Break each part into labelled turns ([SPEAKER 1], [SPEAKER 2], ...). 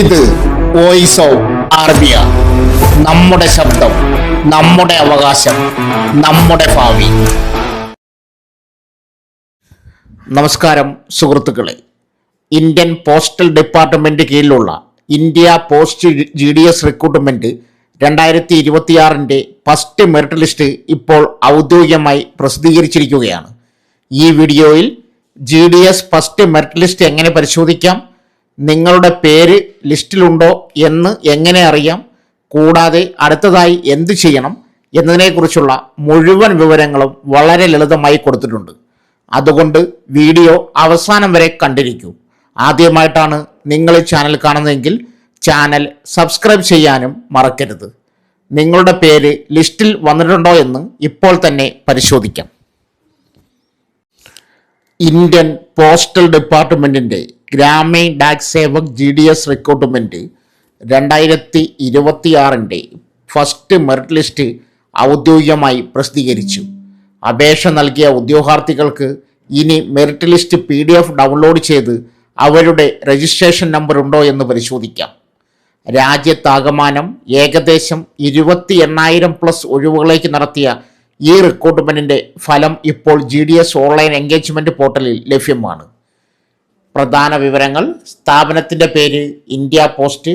[SPEAKER 1] ഇത് voice of Arabiya. നമ്മുടെ ശബ്ദം, നമ്മുടെ അവകാശം, നമ്മുടെ ഭാവി. നമസ്കാരം സുഹൃത്തുക്കളെ. ഇന്ത്യൻ പോസ്റ്റൽ ഡിപ്പാർട്ട്മെന്റ് കീഴിലുള്ള India post GDS recruitment 2026 first merit list ഇപ്പോൾ ഔദ്യോഗികമായി പ്രസിദ്ധീകരിച്ചിരിക്കുകയാണ്. ഈ വീഡിയോയിൽ GDS ഫസ്റ്റ് മെറിറ്റ് ലിസ്റ്റ് എങ്ങനെ പരിശോധിക്കാം, നിങ്ങളുടെ പേര് ലിസ്റ്റിലുണ്ടോ എന്ന് എങ്ങനെ അറിയാം, കൂടാതെ അടുത്തതായി എന്ത് ചെയ്യണം എന്നതിനെക്കുറിച്ചുള്ള മുഴുവൻ വിവരങ്ങളും വളരെ ലളിതമായി കൊടുത്തിട്ടുണ്ട്. അതുകൊണ്ട് വീഡിയോ അവസാനം വരെ കണ്ടിരിക്കൂ. ആദ്യമായിട്ടാണ് നിങ്ങൾ ഈ ചാനൽ കാണുന്നതെങ്കിൽ ചാനൽ സബ്സ്ക്രൈബ് ചെയ്യാനും മറക്കരുത്. നിങ്ങളുടെ പേര് ലിസ്റ്റിൽ വന്നിട്ടുണ്ടോ എന്ന് ഇപ്പോൾ തന്നെ പരിശോധിക്കാം. ഇന്ത്യൻ പോസ്റ്റൽ ഡിപ്പാർട്ട്മെൻറ്റിൻ്റെ Gramin Dak Sevak GDS recruitment 2026 first merit list ഔദ്യോഗികമായി പ്രസിദ്ധീകരിച്ചു. അപേക്ഷ നൽകിയ ഉദ്യോഗാർത്ഥികൾക്ക് ഇനി മെറിറ്റ് ലിസ്റ്റ് PDF ഡൗൺലോഡ് ചെയ്ത് അവരുടെ രജിസ്ട്രേഷൻ നമ്പർ ഉണ്ടോ എന്ന് പരിശോധിക്കാം. രാജ്യത്താകമാനം ഏകദേശം 28,000+ ഒഴിവുകളിലേക്ക് നടത്തിയ ഈ റിക്രൂട്ട്മെൻറ്റിൻ്റെ ഫലം ഇപ്പോൾ GDS ഓൺലൈൻ എൻഗേജ്മെൻറ്റ് പോർട്ടലിൽ ലഭ്യമാണ്. പ്രധാന വിവരങ്ങൾ: സ്ഥാപനത്തിൻ്റെ പേര് ഇന്ത്യ പോസ്റ്റ്,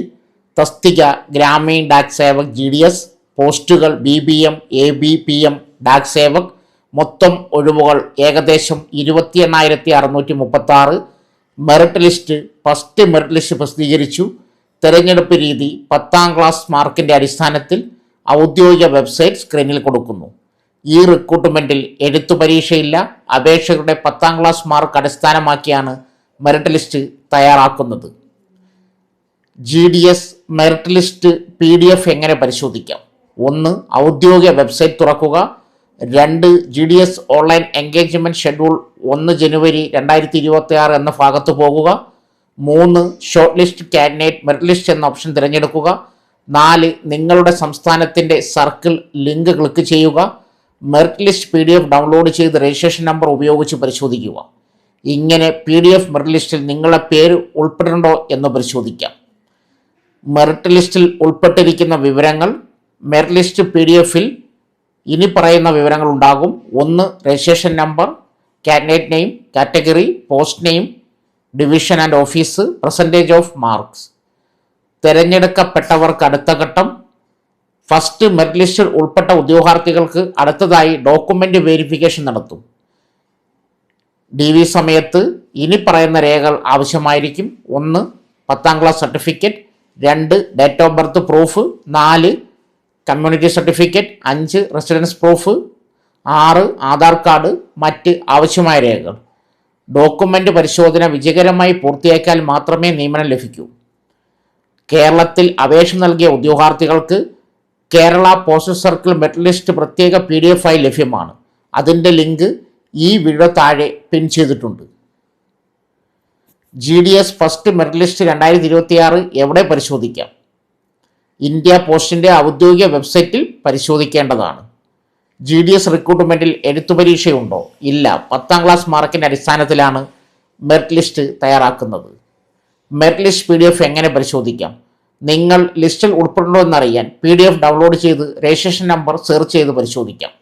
[SPEAKER 1] തസ്തിക ഗ്രാമീൺ ഡാക് സേവക് GDS, പോസ്റ്റുകൾ BBM, ABPM ഡാക് സേവക്, മൊത്തം ഒഴിവുകൾ ഏകദേശം 28,636. Merit list first merit list പ്രസിദ്ധീകരിച്ചു. തിരഞ്ഞെടുപ്പ് രീതി 10ാം ക്ലാസ് മാർക്കിൻ്റെ അടിസ്ഥാനത്തിൽ ഔദ്യോഗിക വെബ്സൈറ്റ് സ്ക്രീനിൽ കൊടുക്കുന്നു. ഈ റിക്രൂട്ട്മെൻറ്റിൽ എഴുത്തു പരീക്ഷയില്ല. അപേക്ഷകരുടെ 10ാം ക്ലാസ് മാർക്ക് അടിസ്ഥാനമാക്കിയാണ് മെറിറ്റ് ലിസ്റ്റ് തയ്യാറാക്കുന്നത്. GDS മെറിറ്റ് ലിസ്റ്റ് PDF എങ്ങനെ പരിശോധിക്കാം? 1. ഔദ്യോഗിക വെബ്സൈറ്റ് തുറക്കുക. 2. GDS ഓൺലൈൻ എൻഗേജ്മെൻറ്റ് ഷെഡ്യൂൾ 1 ജനുവരി 2026 എന്ന ഭാഗത്ത് പോകുക. 3. Short list candidate merit list എന്ന ഓപ്ഷൻ തിരഞ്ഞെടുക്കുക. 4. നിങ്ങളുടെ സംസ്ഥാനത്തിൻ്റെ സർക്കിൾ ലിങ്ക് ക്ലിക്ക് ചെയ്യുക. മെറിറ്റ് ലിസ്റ്റ് PDF ഡൗൺലോഡ് ചെയ്ത് രജിസ്ട്രേഷൻ നമ്പർ ഉപയോഗിച്ച് പരിശോധിക്കുക. ഇങ്ങനെ PDF മെറിറ്റ് ലിസ്റ്റിൽ നിങ്ങളുടെ പേര് ഉൾപ്പെട്ടിട്ടുണ്ടോ എന്ന് പരിശോധിക്കാം. മെറിറ്റ് ലിസ്റ്റിൽ ഉൾപ്പെട്ടിരിക്കുന്ന വിവരങ്ങൾ മെറിറ്റ് ലിസ്റ്റ് PDFൽ ഇനി പറയുന്ന വിവരങ്ങൾ ഉണ്ടാകും. 1. Registration number, candidate name, category, post name, division and office, percentage of marks. തിരഞ്ഞെടുക്കപ്പെട്ടവർക്ക് അടുത്ത ഘട്ടം. ഫസ്റ്റ് മെറിറ്റ് ലിസ്റ്റിൽ ഉൾപ്പെട്ട ഉദ്യോഗാർത്ഥികൾക്ക് അടുത്തതായി ഡോക്യുമെൻ്റ് വെരിഫിക്കേഷൻ നടത്തും. DV സമയത്ത് ഇനി പറയുന്ന രേഖകൾ ആവശ്യമായിരിക്കും. 1. 10ാം class certificate. 2. Date of birth proof. 4. Community certificate. 5. Residence proof. 6. Aadhaar card. മറ്റ് ആവശ്യമായ രേഖകൾ. ഡോക്യുമെൻ്റ് പരിശോധന വിജയകരമായി പൂർത്തിയാക്കിയാൽ മാത്രമേ നിയമനം ലഭിക്കൂ. കേരളത്തിൽ അപേക്ഷ നൽകിയ ഉദ്യോഗാർത്ഥികൾക്ക് Kerala postal circle merit list പ്രത്യേക PDF ഫയൽ ലഭ്യമാണ്. അതിൻ്റെ ലിങ്ക് ഈ വീഡിയോ താഴെ പിൻ ചെയ്തിട്ടുണ്ട്. GDS ഫസ്റ്റ് മെറിറ്റ് ലിസ്റ്റ് 2026 എവിടെ പരിശോധിക്കാം? ഇന്ത്യ പോസ്റ്റിൻ്റെ ഔദ്യോഗിക വെബ്സൈറ്റിൽ പരിശോധിക്കേണ്ടതാണ്. GDS റിക്രൂട്ട്മെൻറ്റിൽ എഴുത്തു പരീക്ഷയുണ്ടോ? ഇല്ല. 10ാം ക്ലാസ് മാർക്കിൻ്റെ അടിസ്ഥാനത്തിലാണ് മെറിറ്റ് ലിസ്റ്റ് തയ്യാറാക്കുന്നത്. മെറിറ്റ് ലിസ്റ്റ് PDF എങ്ങനെ പരിശോധിക്കാം? നിങ്ങൾ ലിസ്റ്റിൽ ഉൾപ്പെട്ടുണ്ടോ എന്നറിയാൻ PDF ഡൗൺലോഡ് ചെയ്ത് രജിസ്ട്രേഷൻ നമ്പർ സെർച്ച് ചെയ്ത് പരിശോധിക്കാം.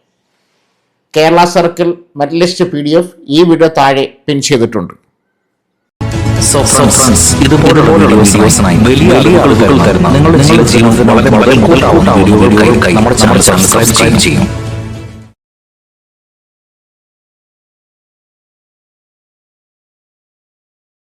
[SPEAKER 1] Kerala circle merit list PDF ഈ വീഡിയോ താഴെ പിൻ ചെയ്തിട്ടുണ്ട്.
[SPEAKER 2] ഇതുപോലുള്ള വീഡിയോസിനായി വലിയ ആളുകൾ തരുന്ന നിങ്ങളുടെ ജീവിതത്തിൽ വളരെ മുതൽക്കൂട്ടാവുന്ന വീഡിയോകൾക്കായി നമ്മുടെ ചാനൽ സബ്സ്ക്രൈബ് ചെയ്യും.